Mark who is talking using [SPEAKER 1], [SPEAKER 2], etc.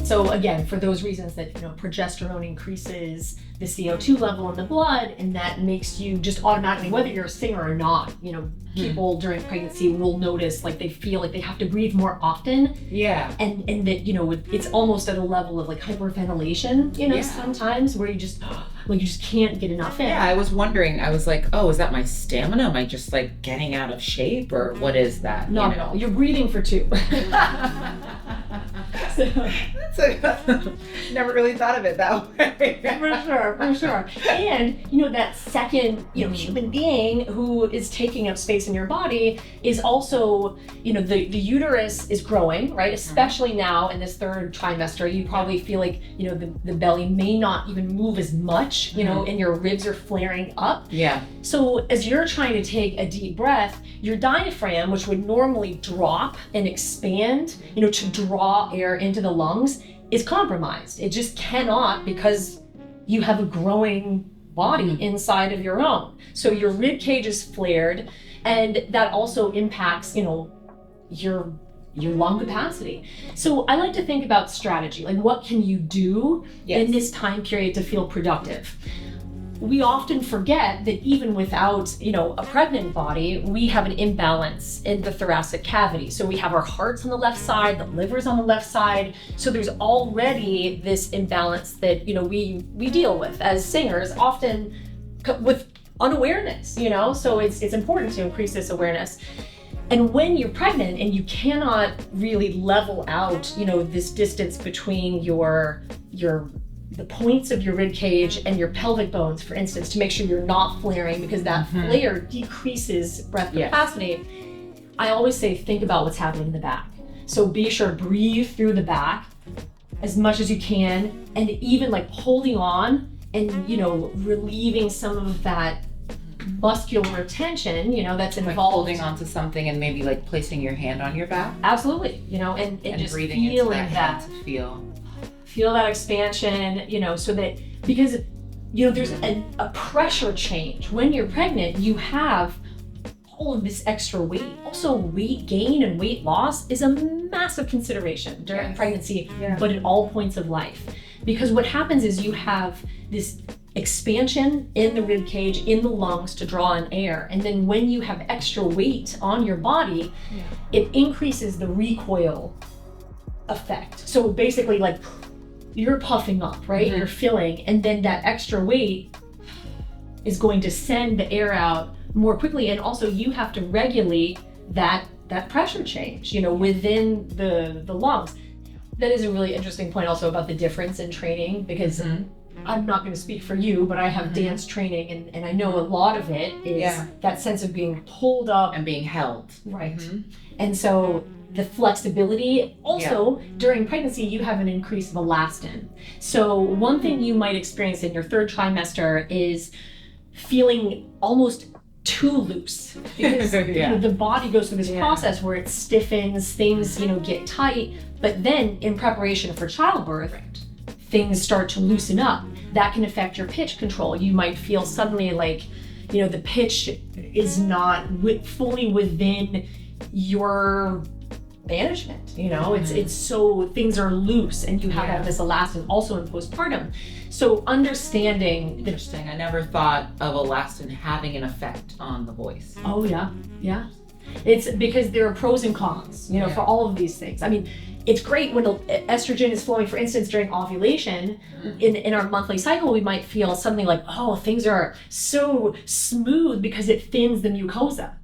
[SPEAKER 1] So again, for those reasons that, progesterone increases the CO2 level in the blood, and that makes you just automatically, whether you're a singer or not, people during pregnancy will notice like they feel like they have to breathe more often.
[SPEAKER 2] Yeah.
[SPEAKER 1] And that, it's almost at a level of like hyperventilation, sometimes where you just can't get enough in.
[SPEAKER 2] Yeah, I was wondering, I was like, oh, is that my stamina? Am I just like getting out of shape, or what is that?
[SPEAKER 1] Not at all. You're breathing for two.
[SPEAKER 2] Never really thought of it that way.
[SPEAKER 1] For sure. And, that second, human being who is taking up space in your body is also, the uterus is growing, right? Especially now in this third trimester, you probably feel like, the belly may not even move as much, and your ribs are flaring up.
[SPEAKER 2] Yeah.
[SPEAKER 1] So as you're trying to take a deep breath, your diaphragm, which would normally drop and expand, to draw air into the lungs, is compromised. It just cannot, because you have a growing body inside of your own. So your rib cage is flared, and that also impacts, your lung capacity. So I like to think about strategy, like what can you do in this time period to feel productive? We often forget that even without, a pregnant body, we have an imbalance in the thoracic cavity. So we have our hearts on the left side, the liver's on the left side. So there's already this imbalance that, we deal with as singers, often with unawareness, so it's important to increase this awareness. And when you're pregnant and you cannot really level out, this distance between the points of your rib cage and your pelvic bones, for instance, to make sure you're not flaring, because that flare decreases breath capacity. I always say, think about what's happening in the back. So be sure to breathe through the back as much as you can, and even like holding on and, relieving some of that muscular tension, that's involved.
[SPEAKER 2] Like holding onto something and maybe like placing your hand on your back.
[SPEAKER 1] Absolutely, and just
[SPEAKER 2] breathing
[SPEAKER 1] feeling
[SPEAKER 2] into that hand to
[SPEAKER 1] feel that expansion, so that, because, there's a pressure change. When you're pregnant, you have all of this extra weight. Also, weight gain and weight loss is a massive consideration during pregnancy, but at all points of life. Because what happens is you have this expansion in the rib cage, in the lungs to draw in air. And then when you have extra weight on your body, it increases the recoil effect. So basically, like, you're puffing up, right? You're filling, and then that extra weight is going to send the air out more quickly. And also you have to regulate that pressure change, within the lungs. That is a really interesting point also about the difference in training, because I'm not going to speak for you, but I have dance training, and I know a lot of it is that sense of being pulled up
[SPEAKER 2] and being held.
[SPEAKER 1] Right. And so the flexibility, also during pregnancy, you have an increase of elastin. So one thing you might experience in your third trimester is feeling almost too loose, because the body goes through this process where it stiffens, things, get tight, but then in preparation for childbirth, things start to loosen up. That can affect your pitch control. You might feel suddenly like, the pitch is not fully within your management, it's so things are loose, and you have all this elastin also in postpartum. So understanding
[SPEAKER 2] Interesting. I never thought of elastin having an effect on the voice.
[SPEAKER 1] Oh yeah. It's because there are pros and cons, for all of these things. I mean, it's great when estrogen is flowing. For instance, during ovulation, in our monthly cycle, we might feel something like, oh, things are so smooth because it thins the mucosa.